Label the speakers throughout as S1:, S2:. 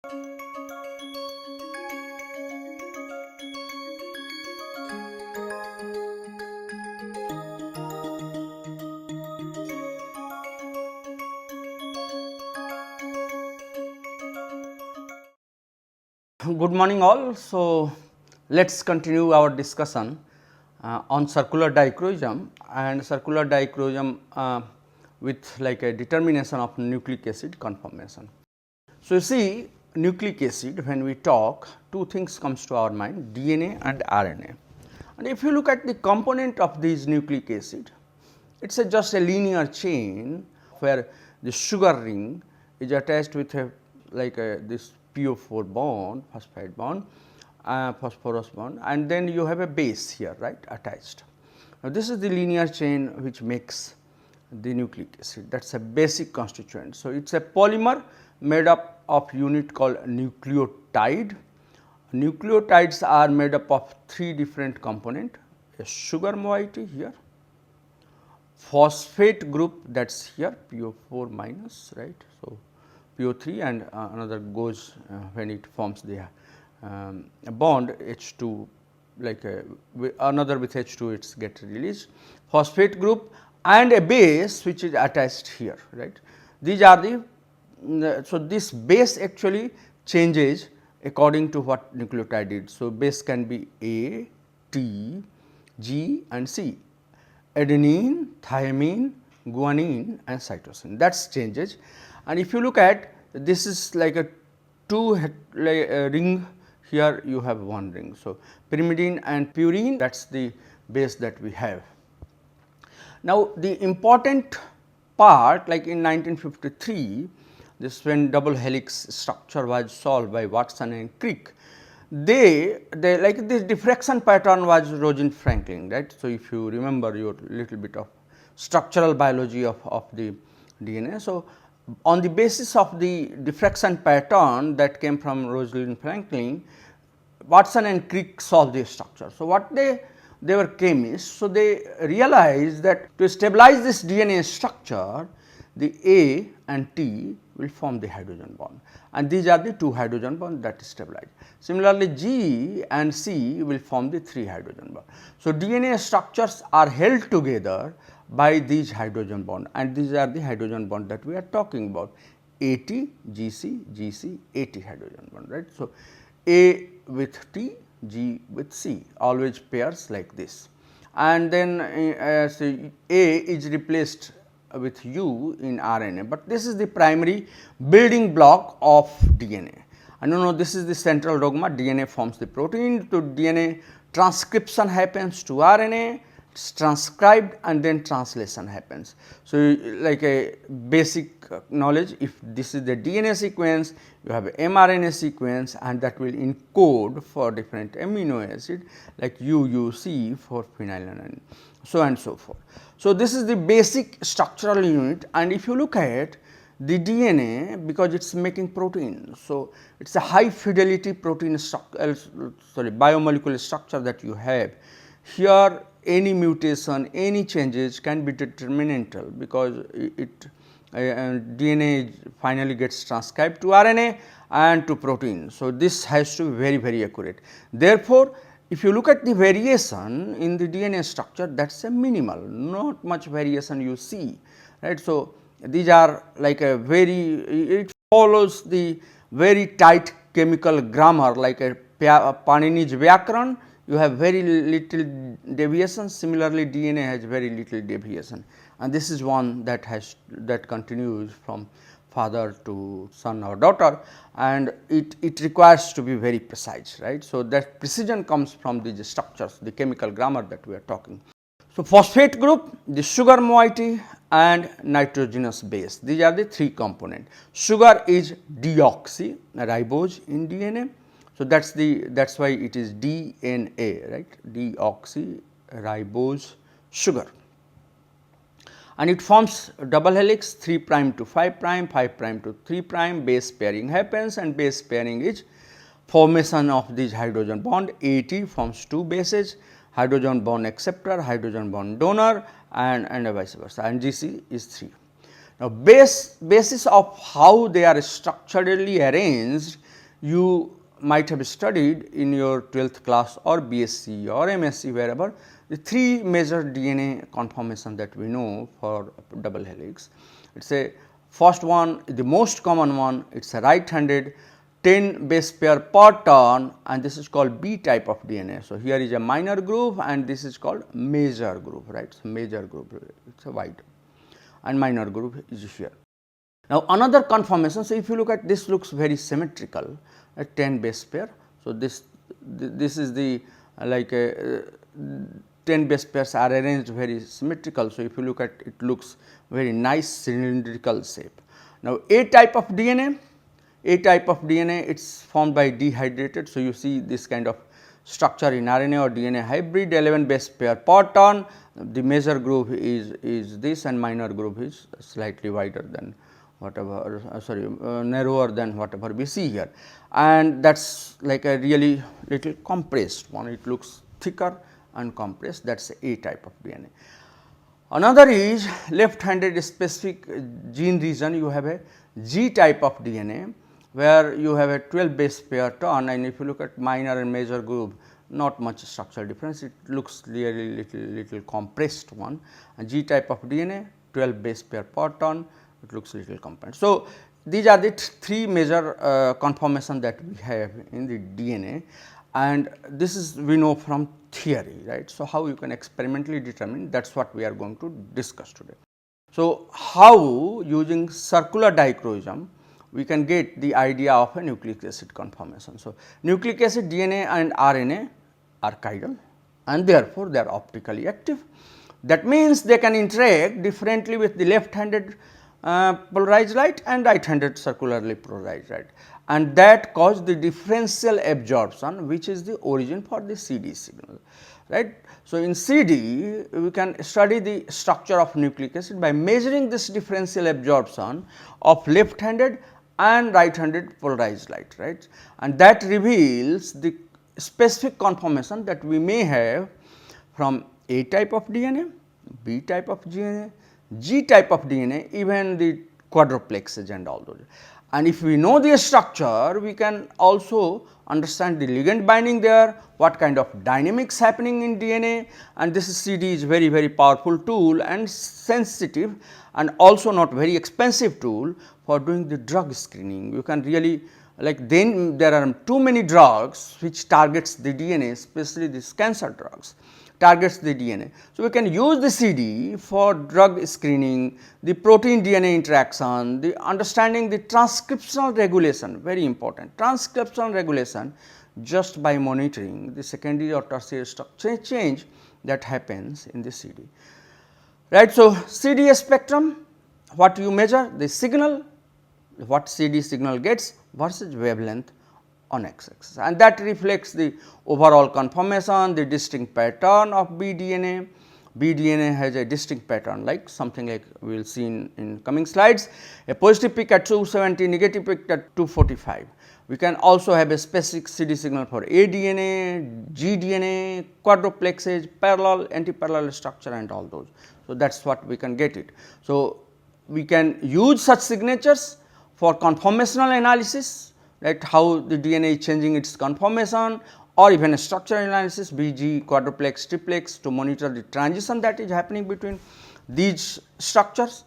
S1: Good morning all. So, let us continue our discussion on circular dichroism and circular dichroism with like a determination of nucleic acid conformation. So, you see nucleic acid, when we talk, two things comes to our mind, DNA and RNA. And if you look at the component of these nucleic acid, it is just a linear chain where the sugar ring is attached with a like a this PO4 bond, phosphide bond, phosphorus bond, and then you have a base here, right, attached. Now, this is the linear chain which makes the nucleic acid, that is a basic constituent. So, it is a polymer made up of unit called nucleotide. Nucleotides are made up of three different components, a sugar moiety here, phosphate group, that is here PO4 minus, right. So, PO3 and another goes when it forms the bond H2, like another with H2 it gets released, phosphate group and a base which is attached here, right. These are the so this base actually changes according to what nucleotide is. So, base can be A, T, G and C, adenine, thymine, guanine and cytosine, that changes. And if you look at, this is like a two ring, here you have one ring. So, pyrimidine and purine, that is the base that we have. Now, the important part, like in 1953, this when double helix structure was solved by Watson and Crick, they like this diffraction pattern was Rosen-Franklin, right. So, if you remember your little bit of structural biology of the DNA. So, on the basis of the diffraction pattern that came from Rosen-Franklin, Watson and Crick solved this structure. So, what they were chemists, so they realized that to stabilize this DNA structure, the A and T will form the hydrogen bond, and these are the two hydrogen bonds that stabilize. Similarly, G and C will form the three hydrogen bonds. So, DNA structures are held together by these hydrogen bond, and these are the hydrogen bond that we are talking about, AT, GC, GC, AT hydrogen bond, right. So, A with T, G with C, always pairs like this, and then A is replaced with U in RNA, but this is the primary building block of DNA. And you know, this is the central dogma, DNA forms the protein, to DNA transcription happens to RNA, it's transcribed and then translation happens. So, like a basic knowledge, if this is the DNA sequence, you have a mRNA sequence and that will encode for different amino acid like UUC for phenylalanine, so and so forth. So, this is the basic structural unit, and if you look at the DNA, because it is making protein. So, it is a high fidelity protein biomolecular structure that you have. Here any mutation, any changes can be determinantal, because DNA finally gets transcribed to RNA and to protein. So, this has to be very, very accurate. Therefore, if you look at the variation in the DNA structure, that is a minimal, not much variation you see, right. So, these are like a very, it follows the very tight chemical grammar like a Panini's Vyakaran, you have very little deviation. Similarly, DNA has very little deviation, and this is one that continues from father to son or daughter, and it requires to be very precise, right. So, that precision comes from these structures, the chemical grammar that we are talking. So, phosphate group, the sugar moiety and nitrogenous base, these are the three components. Sugar is deoxyribose in DNA. So, that is why it is DNA, right, deoxyribose sugar, and it forms double helix 3 prime to 5 prime, 5 prime to 3 prime, base pairing happens, and base pairing is formation of this hydrogen bond. AT forms two bases, hydrogen bond acceptor, hydrogen bond donor, and vice versa, and GC is 3. Now, basis of how they are structurally arranged, you might have studied in your 12th class or BSc or MSc, wherever, the 3 major DNA conformation that we know for double helix. It is a first one, the most common one, it is a right handed 10 base pair per turn, and this is called B type of DNA. So, here is a minor groove and this is called major groove, right. So, major groove, it is a wide, and minor groove is here. Now, another conformation, so if you look at this, looks very symmetrical, a 10 base pair. So, this is the like a 10 base pairs are arranged very symmetrical. So, if you look at it, looks very nice cylindrical shape. Now, A type of DNA, it is formed by dehydrated. So, you see this kind of structure in RNA or DNA hybrid, 11 base pair per turn. The major groove is this and minor groove is slightly wider than whatever narrower than whatever we see here, and that is like a really little compressed one, it looks thicker and compressed, that is A type of DNA. Another is left handed specific gene region, you have a G type of DNA, where you have a 12 base pair turn, and if you look at minor and major groove, not much structural difference, it looks really little compressed one, and G type of DNA 12 base pair per turn, it looks little compressed. So, these are the 3 major conformation that we have in the DNA, and this is we know from theory, right. So, how you can experimentally determine, that is what we are going to discuss today. So, how using circular dichroism we can get the idea of a nucleic acid conformation. So, nucleic acid DNA and RNA are chiral and therefore, they are optically active. That means, they can interact differently with the left handed polarized light and right handed circularly polarized light, and that cause the differential absorption, which is the origin for the CD signal, right. So, in CD we can study the structure of nucleic acid by measuring this differential absorption of left handed and right handed polarized light, right, and that reveals the specific conformation that we may have from A type of DNA, B type of DNA, G type of DNA, even the quadruplexes and all those. And if we know the structure, we can also understand the ligand binding there, what kind of dynamics happening in DNA, and this CD is very powerful tool and sensitive and also not very expensive tool for doing the drug screening. You can really like, then there are too many drugs which targets the DNA, especially these cancer drugs targets the DNA. So, we can use the CD for drug screening, the protein DNA interaction, the understanding the transcriptional regulation, very important, transcriptional regulation just by monitoring the secondary or tertiary structure change that happens in the CD, right. So, CD spectrum, what you measure, the signal, what CD signal gets versus wavelength on x axis, and that reflects the overall conformation, the distinct pattern of BDNA. BDNA has a distinct pattern, like something like we will see in coming slides, a positive peak at 270, negative peak at 245. We can also have a specific CD signal for aDNA, gDNA, quadruplexes, parallel, anti-parallel structure and all those. So, that is what we can get it. So, we can use such signatures for conformational analysis, right, how the DNA is changing its conformation, or even a structural analysis, BG, quadruplex, triplex, to monitor the transition that is happening between these structures.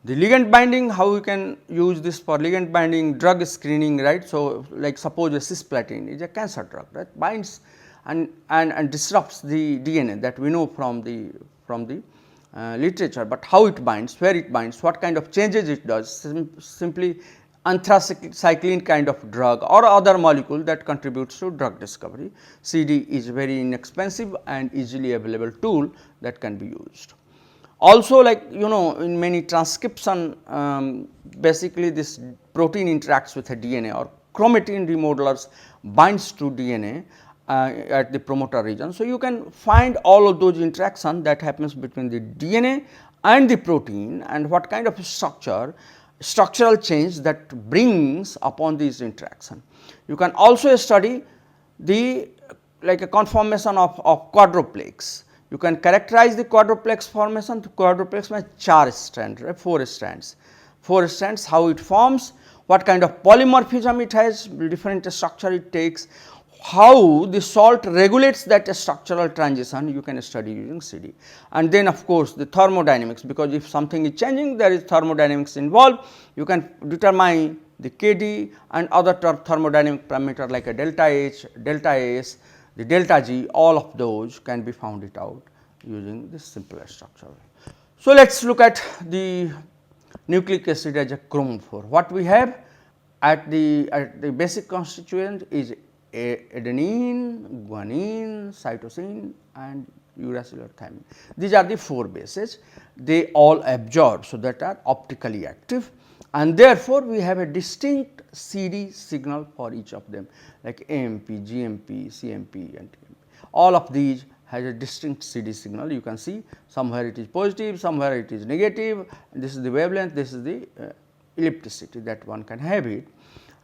S1: The ligand binding, how we can use this for ligand binding, drug screening, right. So, like suppose a cisplatin is a cancer drug, right, binds and disrupts the DNA that we know from the literature, but how it binds, where it binds, what kind of changes it does, simply anthracycline kind of drug or other molecule that contributes to drug discovery. CD is very inexpensive and easily available tool that can be used. Also, like in many transcription, basically this protein interacts with a DNA, or chromatin remodelers binds to DNA at the promoter region. So, you can find all of those interactions that happens between the DNA and the protein, and what kind of structural change that brings upon these interaction. You can also study the like a conformation of quadruplex. You can characterize the quadruplex formation. The quadruplex means 4 strands, right, 4 strands, how it forms, what kind of polymorphism it has, different structure it takes, how the salt regulates that structural transition you can study using CD. And then of course, the thermodynamics, because if something is changing there is thermodynamics involved, you can determine the Kd and other thermodynamic parameter like a delta H, delta S, the delta G, all of those can be found it out using this simpler structure. So, let us look at the nucleic acid as a chrome 4. What we have at the basic constituent is adenine, guanine, cytosine and uracil thymine. These are the 4 bases, they all absorb, so that are optically active, and therefore, we have a distinct CD signal for each of them like AMP, GMP, CMP and TMP. All of these has a distinct CD signal. You can see somewhere it is positive, somewhere it is negative, and this is the wavelength, this is the ellipticity that one can have it.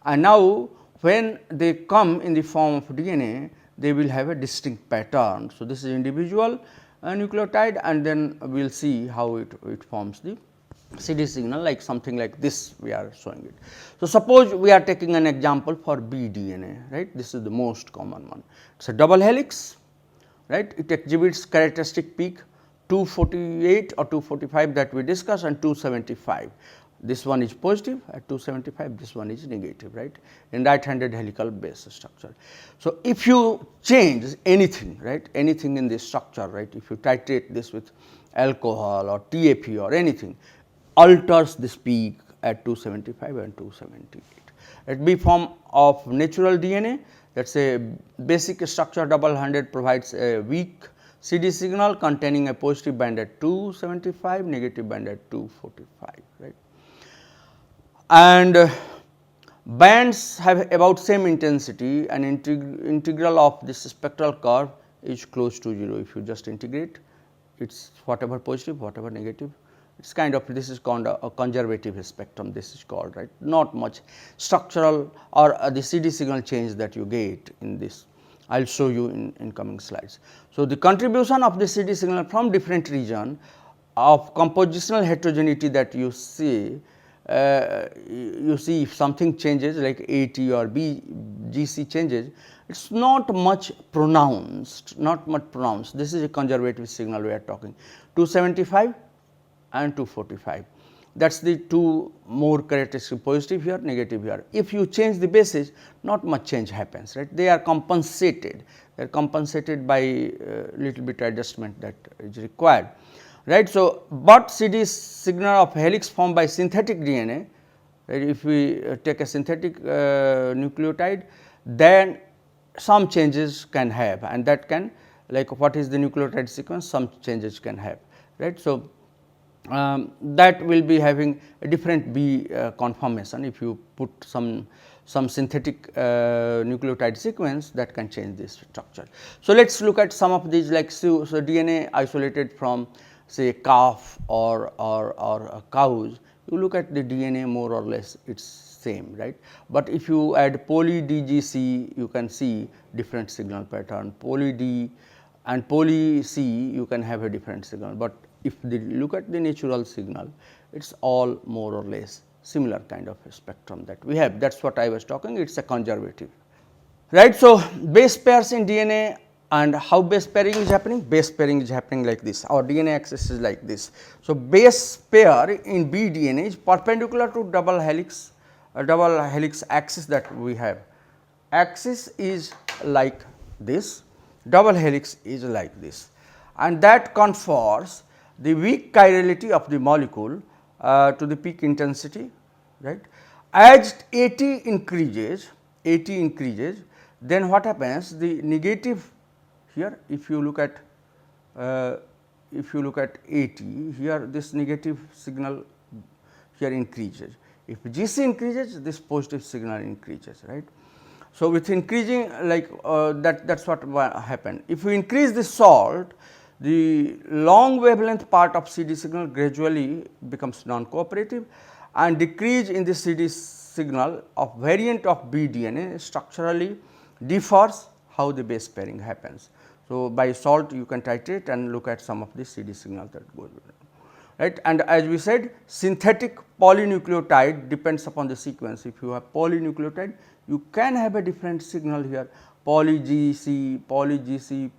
S1: And now, when they come in the form of DNA, they will have a distinct pattern. So, this is individual nucleotide, and then we will see how it forms the CD signal, like something like this we are showing it. So, suppose we are taking an example for bDNA, right. This is the most common one. It is a double helix, right. It exhibits characteristic peak 248 or 245 that we discussed, and 275. This one is positive at 275, this one is negative, right, in right handed helical base structure. So, if you change anything, right, anything in this structure, right, if you titrate this with alcohol or TAP or anything, alters this peak at 275 and 278. It be form of natural DNA, that is a basic structure double handed provides a weak CD signal containing a positive band at 275, negative band at 245, right. And bands have about same intensity, and integral of this spectral curve is close to 0. If you just integrate, it is whatever positive, whatever negative, it is kind of, this is called a conservative spectrum, this is called, right, not much structural or the CD signal change that you get in this. I will show you in coming slides. So, the contribution of the CD signal from different region of compositional heterogeneity that you see if something changes like AT or GC changes, it is not much pronounced, This is a conservative signal we are talking, 275 and 245. That is the 2 more characteristic, positive here, negative here. If you change the bases, not much change happens, right. They are compensated by little bit adjustment that is required, right. So, but CD signal of helix formed by synthetic DNA, right, if we take a synthetic nucleotide, then some changes can have, and that can, like what is the nucleotide sequence, some changes can have, right. So, that will be having a different B conformation. If you put some synthetic nucleotide sequence, that can change this structure. So, let us look at some of these, like so DNA isolated from say calf or cows, you look at the DNA more or less it is same, right. But if you add poly DGC, you can see different signal pattern, poly D and poly C, you can have a different signal, but if they look at the natural signal, it is all more or less similar kind of a spectrum that we have. That is what I was talking, it is a conservative, right. So, base pairs in DNA, and how base pairing is happening? Base pairing is happening like this, our DNA axis is like this. So, base pair in bDNA is perpendicular to double helix axis that we have. Axis is like this, double helix is like this, and that confers the weak chirality of the molecule to the peak intensity, right. As AT increases, then what happens? The negative here, if you look at AT, here this negative signal here increases. If GC increases, this positive signal increases, right. So, with increasing like that is what happened. If you increase the salt, the long wavelength part of CD signal gradually becomes non-cooperative, and decrease in the CD signal of variant of bDNA structurally differs how the base pairing happens. So, by salt you can titrate and look at some of the CD signal that goes. right. And as we said, synthetic polynucleotide depends upon the sequence. If you have polynucleotide, you can have a different signal here, poly GC, poly GC,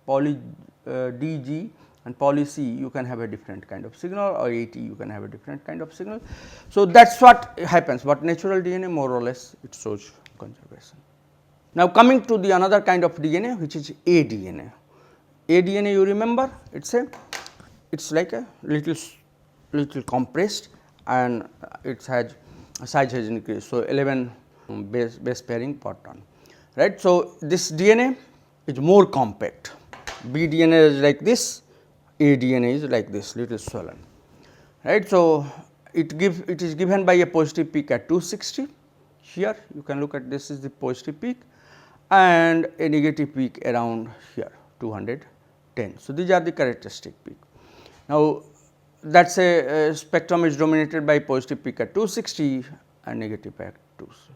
S1: poly DG and poly C, you can have a different kind of signal, or AT you can have a different kind of signal. So, that is what happens, but natural DNA more or less it shows conservation. Now, coming to the another kind of DNA, which is aDNA. aDNA, you remember, it's like a little compressed, and it has size has increased. So, 11 base pairing per turn, right. So, this DNA is more compact, bDNA is like this, aDNA is like this, little swollen, right. So, it is given by a positive peak at 260. Here you can look at, this is the positive peak and a negative peak around here 210. So, these are the characteristic peak. Now, that is a spectrum is dominated by positive peak at 260 and negative peak at 260.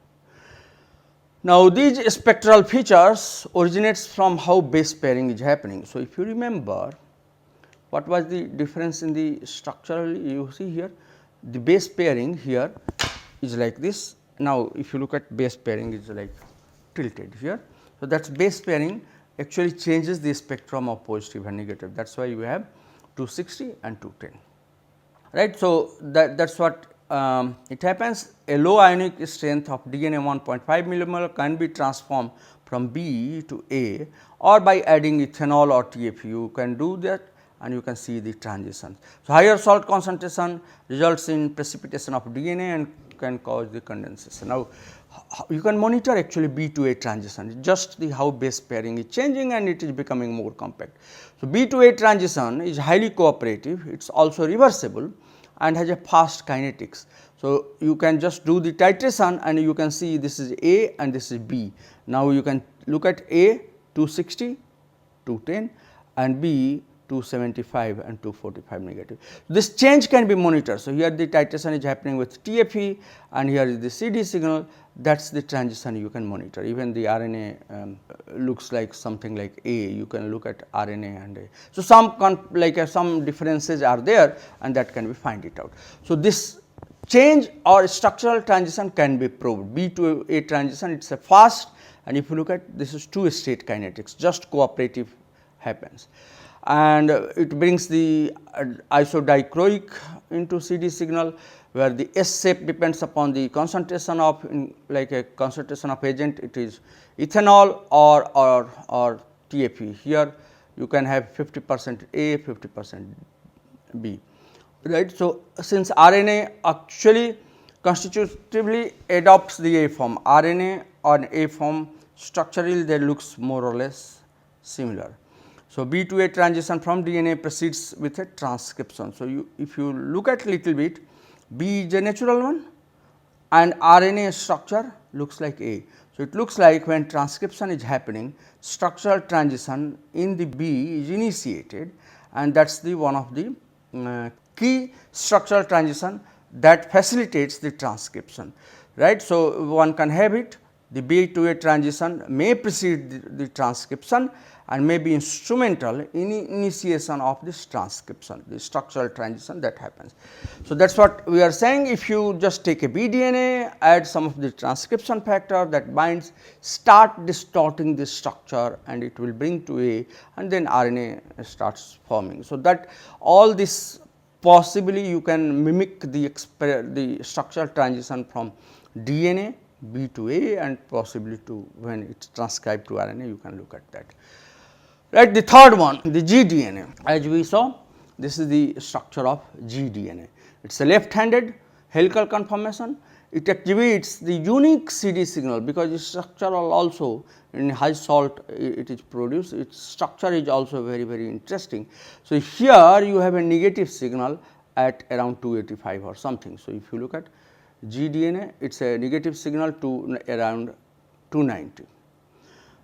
S1: Now, these spectral features originates from how base pairing is happening. So, if you remember, what was the difference in the structurally, you see here the base pairing here is like this. Now, if you look at base pairing is like tilted here. So, that is base pairing actually changes the spectrum of positive and negative, that is why you have 260 and 210, right. So, that is what it happens. A low ionic strength of DNA 1.5 millimolar can be transformed from B to A, or by adding ethanol or TFE, you can do that and you can see the transitions. So, higher salt concentration results in precipitation of DNA and can cause the condensation. Now, you can monitor actually B to A transition, just the how base pairing is changing and it is becoming more compact. So, B to A transition is highly cooperative, it is also reversible and has a fast kinetics. So, you can just do the titration and you can see this is A and this is B. Now, you can look at A 260, 210 and B 275 and 245 negative. This change can be monitored. So, here the titration is happening with TFE and here is the CD signal, that is the transition you can monitor. Even the RNA looks like something like A, you can look at RNA and A. So, some differences are there and that can be find it out. So, this change or structural transition can be proved. B to A transition, it is a fast, and if you look at this is two state kinetics, just cooperative happens. And it brings the isodichroic into CD signal, where the S shape depends upon the concentration of like a concentration of agent, it is ethanol or TFE. Here you can have 50% A, 50% B, right. So, since RNA actually constitutively adopts the A form, RNA or A form structurally they looks more or less similar. So, B to A transition from DNA proceeds with a transcription. So, if you look at little bit, B is a natural one and RNA structure looks like A. So, it looks like when transcription is happening, structural transition in the B is initiated, and that is the one of the key structural transition that facilitates the transcription, right. So, one can have it, the B to A transition may precede the transcription and may be instrumental in initiation of this transcription, the structural transition that happens. So, that is what we are saying. If you just take a bDNA, add some of the transcription factor that binds, start distorting this structure and it will bring to A, and then RNA starts forming. So, that all this possibly you can mimic the structural transition from DNA B to A and possibly to when it is transcribed to RNA, you can look at that. Right. The third one, the gDNA, as we saw, this is the structure of gDNA. It is a left handed helical conformation. It activates the unique CD signal, because its structural also in high salt it is produced, its structure is also very interesting. So, here you have a negative signal at around 285 or something. So, if you look at gDNA, it is a negative signal to around 290.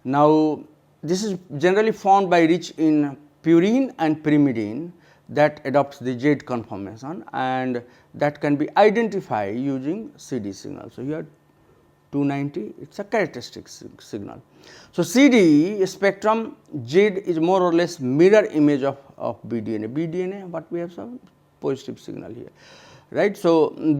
S1: Now, this is generally found by rich in purine and pyrimidine that adopts the Z conformation, and that can be identified using CD signal. So, here 290 it is a characteristic signal. So, CD spectrum Z is more or less mirror image of bDNA. bDNA what we have said positive signal here, right. So,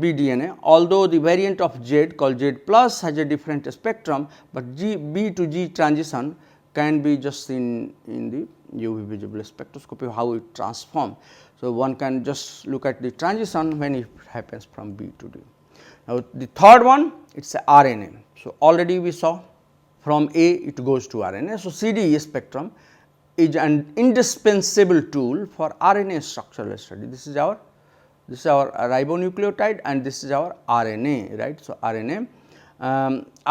S1: bDNA, although the variant of Z called Z plus has a different spectrum, but B to G transition can be just seen in the UV visible spectroscopy, how it transforms. So, one can just look at the transition when it happens from B to D. Now, the third one, it is a RNA. So, already we saw from A it goes to RNA. So, CD spectrum is an indispensable tool for RNA structural study. This is our ribonucleotide and this is our RNA, right. So, RNA,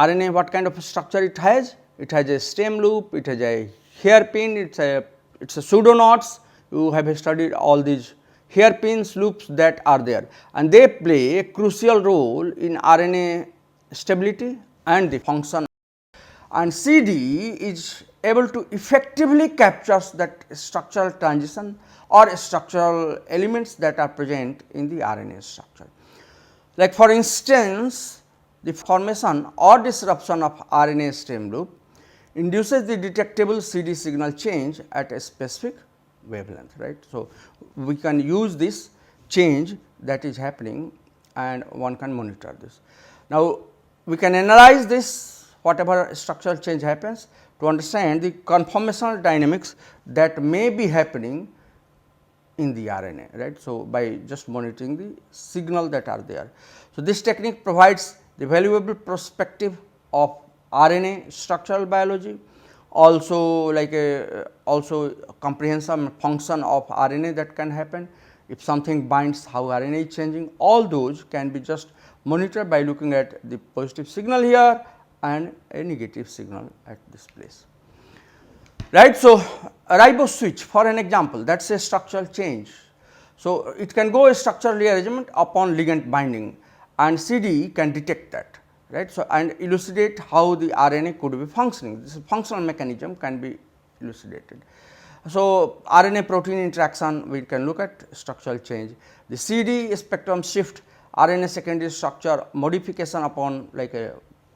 S1: RNA what kind of structure it has? It has a stem loop, it has a hairpin, it is a pseudoknots. You have studied all these hairpins, loops that are there, and they play a crucial role in RNA stability and the function. And CD is able to effectively capture that structural transition or structural elements that are present in the RNA structure. Like for instance, the formation or disruption of RNA stem loop induces the detectable CD signal change at a specific wavelength, right. So, we can use this change that is happening and one can monitor this. Now, we can analyze this whatever structural change happens to understand the conformational dynamics that may be happening in the RNA, right. So, by just monitoring the signal that are there. So, this technique provides the valuable perspective of RNA structural biology, also like a comprehensive function of RNA that can happen. If something binds, how RNA is changing, all those can be just monitored by looking at the positive signal here and a negative signal at this place, right. So, a ribose switch for an example, that is a structural change. So, it can go a structural rearrangement upon ligand binding and CD can detect that, right. So, and elucidate how the RNA could be functioning, this functional mechanism can be elucidated. So, RNA protein interaction we can look at structural change, the CD spectrum shift, RNA secondary structure modification upon like a,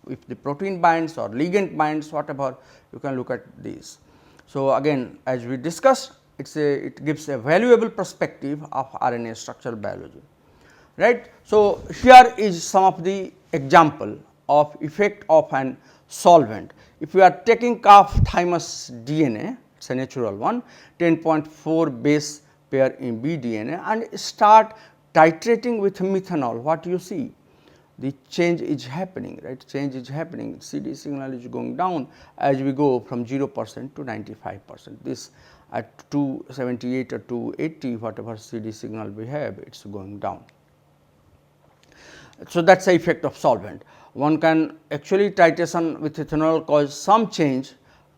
S1: if the protein binds or ligand binds, whatever, you can look at these. So, again as we discussed, it gives a valuable perspective of RNA structural biology, right. So, here is some of the example of effect of an solvent. If we are taking calf thymus DNA, it is a natural one, 10.4 base pair in bDNA and start titrating with methanol, what you see? The change is happening, right, change is happening, CD signal is going down as we go from 0% to 95%. This at 278 or 280 whatever CD signal we have, it is going down. So, that is the effect of solvent. One can actually titration with ethanol cause some change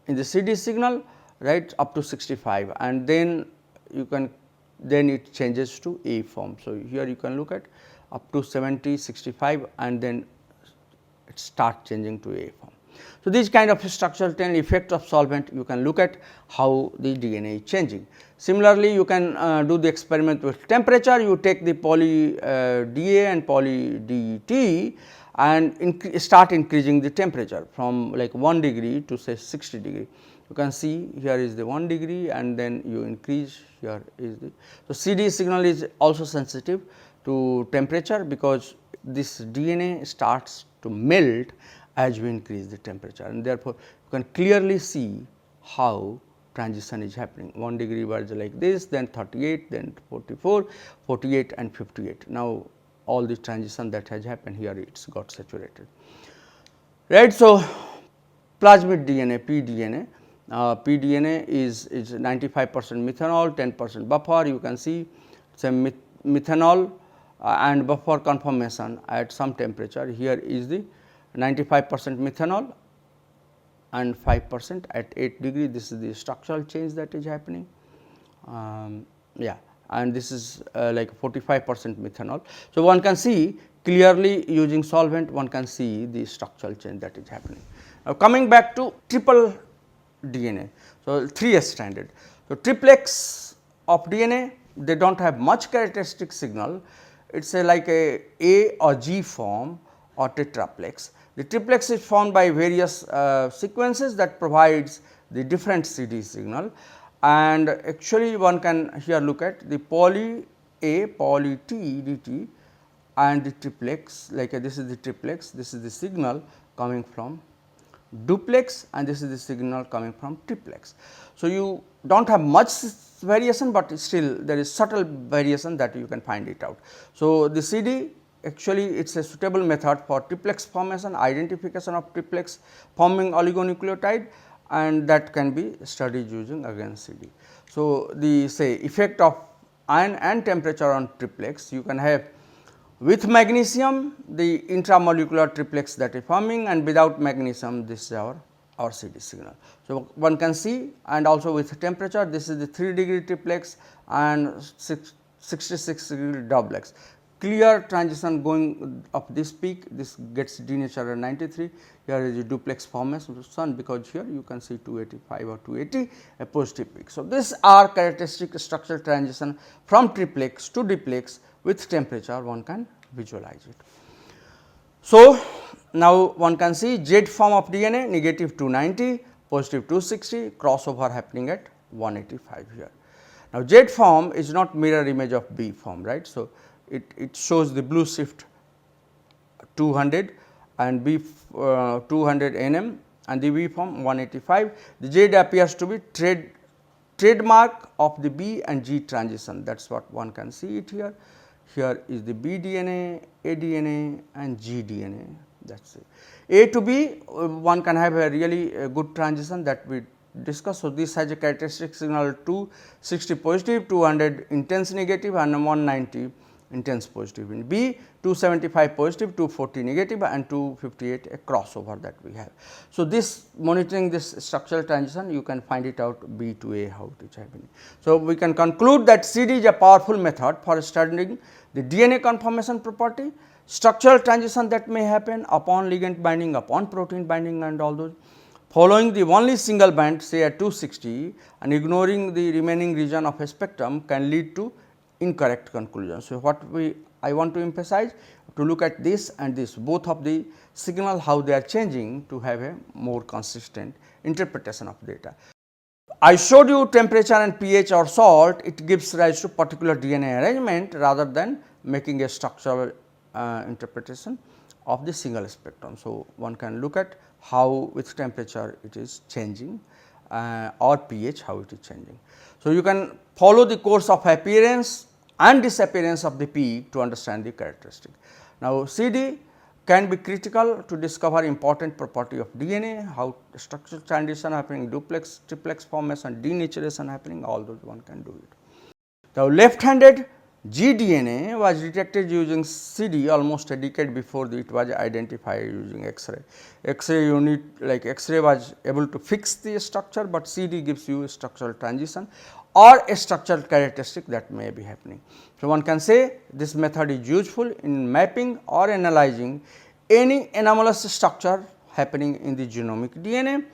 S1: in the CD signal, right, up to 65 and then you can, then it changes to A form. So, here you can look at up to 70, 65 and then it start changing to A form. So, this kind of structural effect of solvent you can look at how the DNA is changing. Similarly, you can do the experiment with temperature, you take the poly DA and poly DT and start increasing the temperature from like 1 degree to say 60 degree. You can see here is the 1 degree and then you increase, here is the. So, CD signal is also sensitive to temperature because this DNA starts to melt as we increase the temperature and therefore, you can clearly see how transition is happening. 1 degree was like this, then 38, then 44, 48 and 58. Now, all the transition that has happened here, it has got saturated, right. So, plasmid DNA, pDNA, pDNA is 95% methanol, 10% buffer, you can see it is a methanol and buffer conformation at some temperature. Here is the 95% methanol and 5% at 8 degree, this is the structural change that is happening. Yeah, and this is like 45% methanol. So, one can see clearly using solvent, one can see the structural change that is happening. Now, coming back to triple DNA. So, 3 stranded. So, triplex of DNA, they do not have much characteristic signal, it is like a or G form or tetraplex. The triplex is formed by various sequences that provides the different CD signal and actually one can here look at the poly A poly T dt and the triplex, like this is the triplex, this is the signal coming from duplex and this is the signal coming from triplex. So, you do not have much variation, but still there is subtle variation that you can find it out. So, the CD actually it is a suitable method for triplex formation, identification of triplex forming oligonucleotide, and that can be studied using again CD. So, the say effect of ion and temperature on triplex, you can have with magnesium the intramolecular triplex that is forming, and without magnesium this is our CD signal. So, one can see, and also with temperature this is the 3 degree triplex and 66 degree doublex. Clear transition going up this peak, this gets denatured at 93, here is a duplex formation because here you can see 285 or 280 a positive peak. So, these are characteristic structural transition from triplex to duplex with temperature, one can visualize it. So, now one can see Z form of DNA negative 290, positive 260, crossover happening at 185 here. Now, Z form is not mirror image of B form, right. So, it shows the blue shift 200 and B 200 Nm and the B form 185. The Z appears to be trademark of the B and G transition, that is what one can see it here. Here is the B DNA, A DNA and G DNA, that is it. A to B one can have a really good transition that we discussed. So, this has a characteristic signal 260 positive, 200 intense negative and 190 intense positive. In B 275 positive, 240 negative and 258 a crossover that we have. So, this monitoring this structural transition you can find it out B to A how it is happening. So, we can conclude that CD is a powerful method for studying the DNA conformation property, structural transition that may happen upon ligand binding, upon protein binding and all those. Following the only single band say at 260 and ignoring the remaining region of a spectrum can lead to incorrect conclusion. So, what I want to emphasize to look at this and this both of the signal how they are changing to have a more consistent interpretation of data. I showed you temperature and pH or salt, it gives rise to particular DNA arrangement rather than making a structural interpretation of the single spectrum. So, one can look at how with temperature it is changing or pH how it is changing. So, you can follow the course of appearance and disappearance of the peak to understand the characteristic. Now, CD can be critical to discover important property of DNA, how structural transition happening, duplex, triplex formation, denaturation happening, all those one can do it. Now, left-handed gDNA was detected using CD almost a decade before it was identified using X-ray. X-ray unit like X-ray was able to fix the structure, but CD gives you a structural transition or a structural characteristic that may be happening. So, one can say this method is useful in mapping or analyzing any anomalous structure happening in the genomic DNA,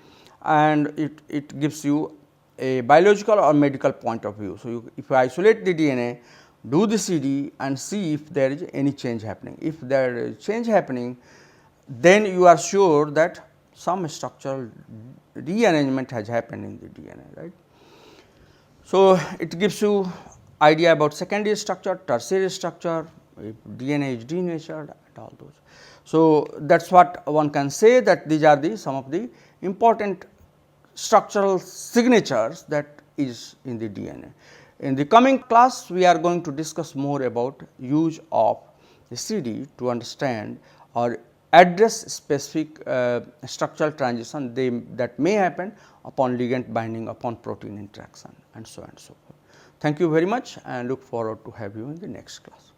S1: and it gives you a biological or medical point of view. So, if you isolate the DNA, do the CD and see if there is any change happening. If there is change happening, then you are sure that some structural rearrangement has happened in the DNA, right. So, it gives you idea about secondary structure, tertiary structure, if DNA is denatured and all those. So, that is what one can say that these are the some of the important structural signatures that is in the DNA. In the coming class, we are going to discuss more about use of the CD to understand or address specific structural transition that may happen upon ligand binding, upon protein interaction and so on and so forth. Thank you very much and look forward to have you in the next class.